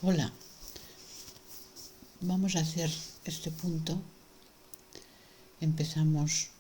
Hola, vamos a hacer este punto. Empezamos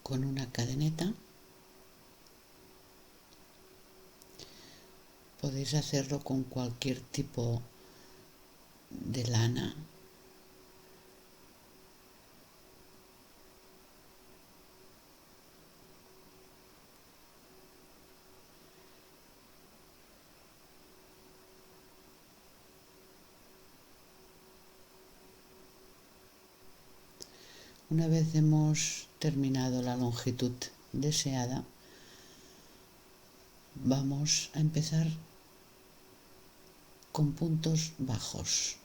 con una cadeneta. Podéis hacerlo con cualquier tipo de lana. Una vez hemos terminado la longitud deseada, vamos a empezar con puntos bajos.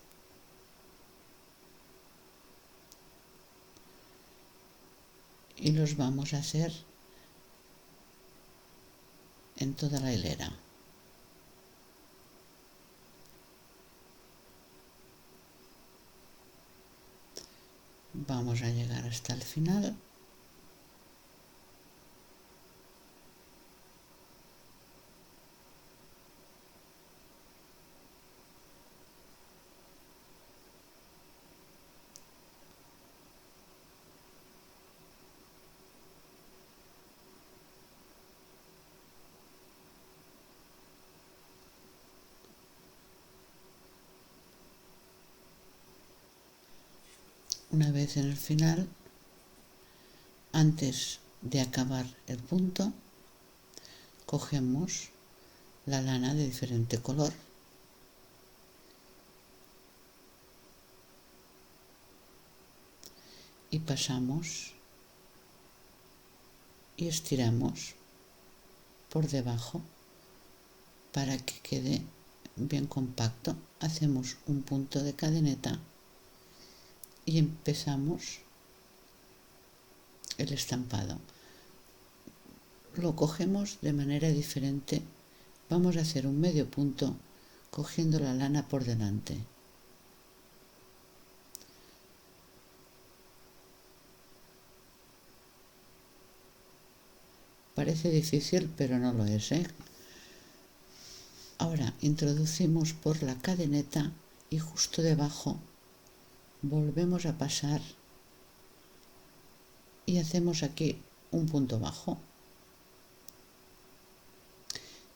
Y los vamos a hacer en toda la hilera. Vamos a llegar hasta el final. Una vez en el final, antes de acabar el punto, cogemos la lana de diferente color y pasamos y estiramos por debajo para que quede bien compacto. Hacemos un punto de cadeneta y empezamos el estampado. Lo cogemos de manera diferente. Vamos a hacer un medio punto cogiendo la lana por delante. Parece difícil, pero no lo es, ¿eh? Ahora introducimos por la cadeneta y justo debajo volvemos a pasar y hacemos aquí un punto bajo.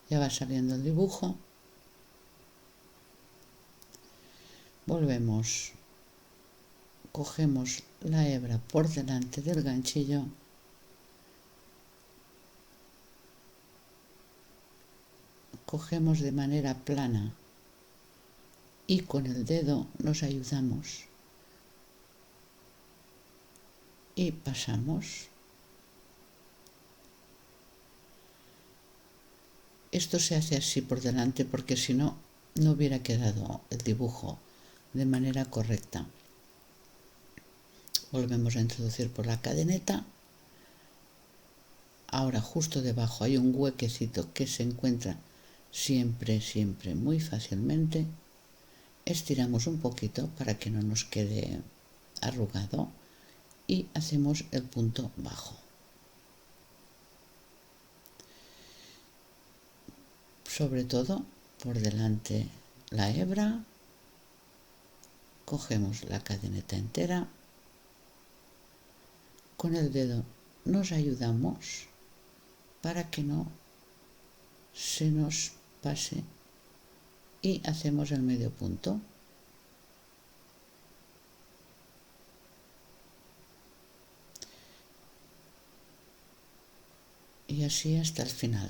Ya va saliendo el dibujo. Volvemos, cogemos la hebra por delante del ganchillo cogemos de manera plana y con el dedo nos ayudamos y pasamos. Esto se hace así por delante porque si no, no hubiera quedado el dibujo de manera correcta. Volvemos a introducir por la cadeneta. Ahora justo debajo hay un huequecito que se encuentra siempre muy fácilmente. Estiramos un poquito para que no nos quede arrugado y hacemos el punto bajo. Sobre todo por delante la hebra, cogemos la cadeneta entera, con el dedo nos ayudamos para que no se nos pase y hacemos el medio punto. Y así hasta el final.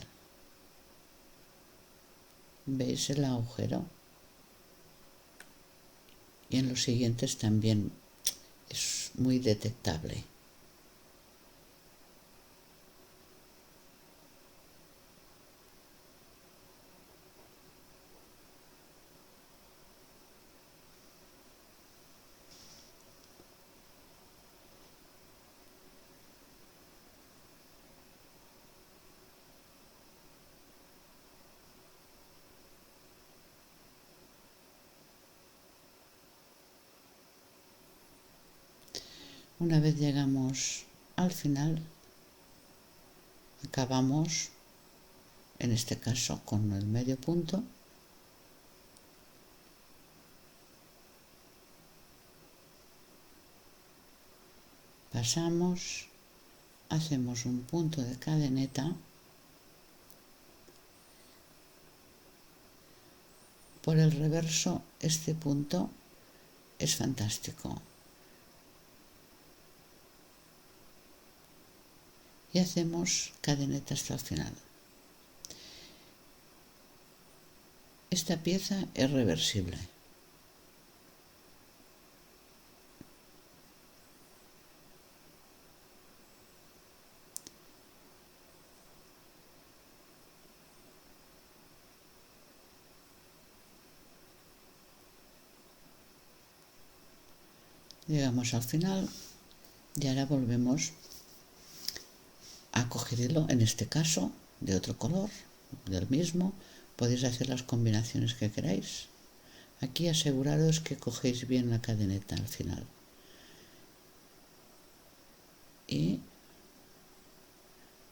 ¿Veis el agujero? Y en los siguientes también es muy detectable. Una vez llegamos al final, acabamos, en este caso con el medio punto, pasamos, hacemos un punto de cadeneta por el reverso. Este punto es fantástico y hacemos cadeneta hasta el final. Esta pieza es reversible. Llegamos al final y ahora volvemos a coger hilo, en este caso de otro color, del mismo. Podéis hacer las combinaciones que queráis. Aquí aseguraros que cogéis bien la cadeneta al final. Y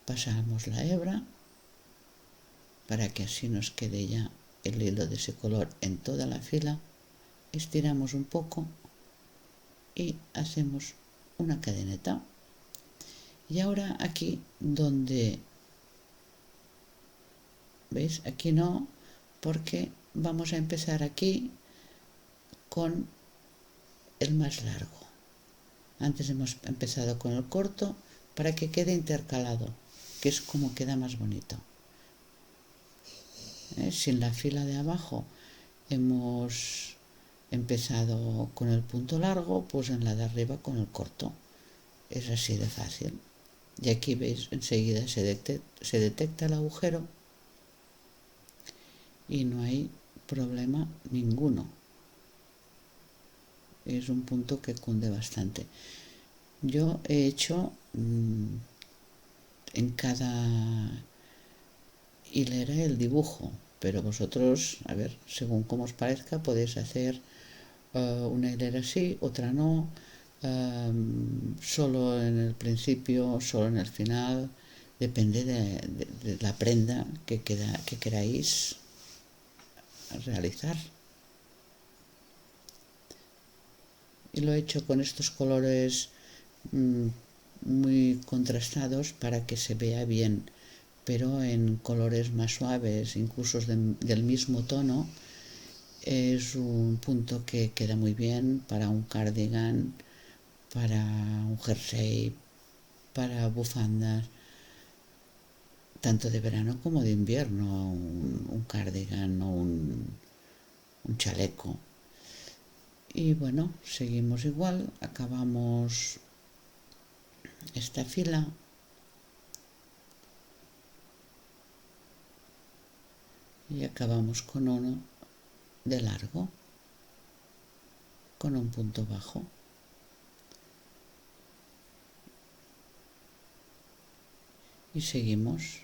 pasamos la hebra para que así nos quede ya el hilo de ese color en toda la fila. Estiramos un poco y hacemos una cadeneta. Y ahora aquí donde, ¿veis? Aquí no, porque vamos a empezar aquí con el más largo. Antes hemos empezado con el corto para que quede intercalado, que es como queda más bonito. Si en la fila de abajo hemos empezado con el punto largo, pues en la de arriba con el corto. Es así de fácil. Y aquí veis, enseguida se detecta el agujero y no hay problema ninguno. Es un punto que cunde bastante. Yo he hecho en cada hilera el dibujo, pero vosotros, a ver, según como os parezca, podéis hacer una hilera así, otra no, solo en el principio, solo en el final, depende de la prenda que queráis realizar. Y lo he hecho con estos colores muy contrastados para que se vea bien, pero en colores más suaves, incluso del mismo tono. Es un punto que queda muy bien para un cardigan, para un jersey, para bufandas, tanto de verano como de invierno, un cardigan o un chaleco. Y bueno, seguimos igual, acabamos esta fila y acabamos con uno de largo, con un punto bajo. Y seguimos.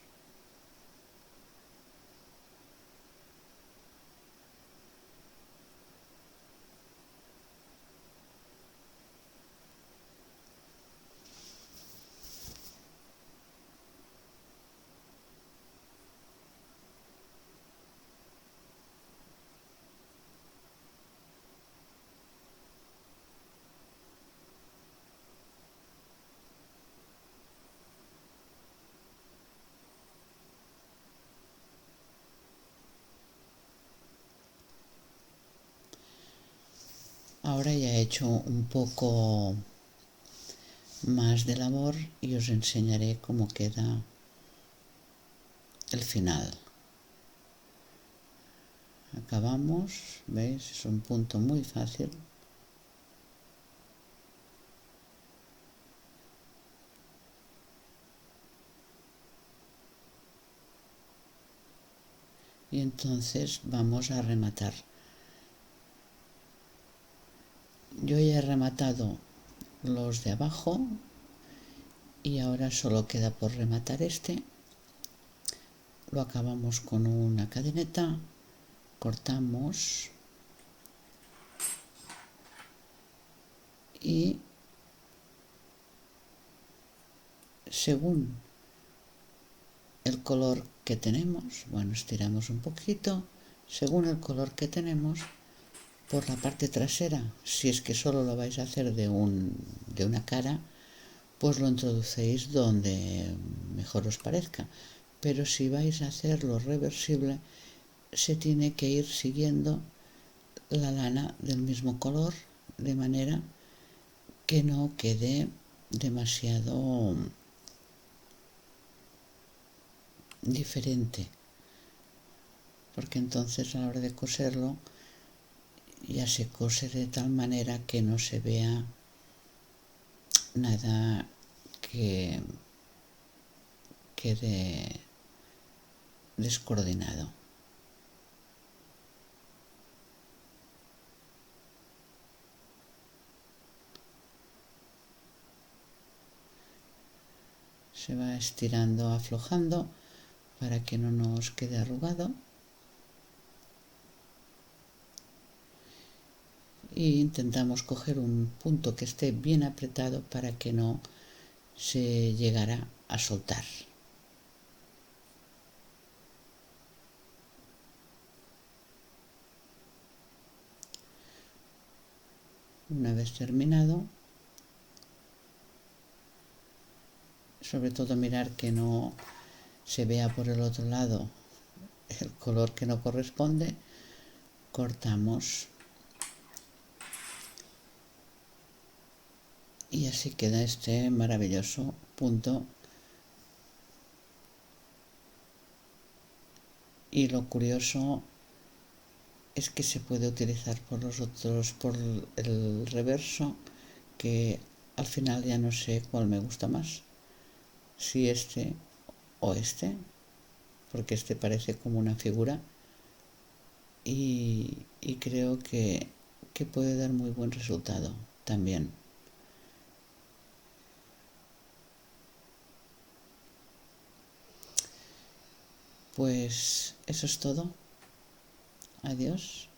Ahora ya he hecho un poco más de labor y os enseñaré cómo queda el final. Acabamos, ¿veis? Es un punto muy fácil. Y entonces vamos a rematar. Yo ya he rematado los de abajo y ahora solo queda por rematar este. Lo acabamos con una cadeneta, cortamos y según el color que tenemos, bueno, estiramos un poquito, según el color que tenemos, por la parte trasera, si es que solo lo vais a hacer de una cara, pues lo introducéis donde mejor os parezca. Pero si vais a hacerlo reversible, se tiene que ir siguiendo la lana del mismo color, de manera que no quede demasiado diferente, porque entonces a la hora de coserlo ya se cose de tal manera que no se vea nada que quede descoordinado. Se va estirando, aflojando para que no nos quede arrugado. Y intentamos coger un punto que esté bien apretado para que no se llegara a soltar. Una vez terminado, sobre todo mirar que no se vea por el otro lado el color que no corresponde, cortamos y así queda este maravilloso punto. Y lo curioso es que se puede utilizar por los otros, por el reverso, que al final ya no sé cuál me gusta más, si este o este, porque este parece como una figura y creo que puede dar muy buen resultado también. Pues eso es todo. Adiós.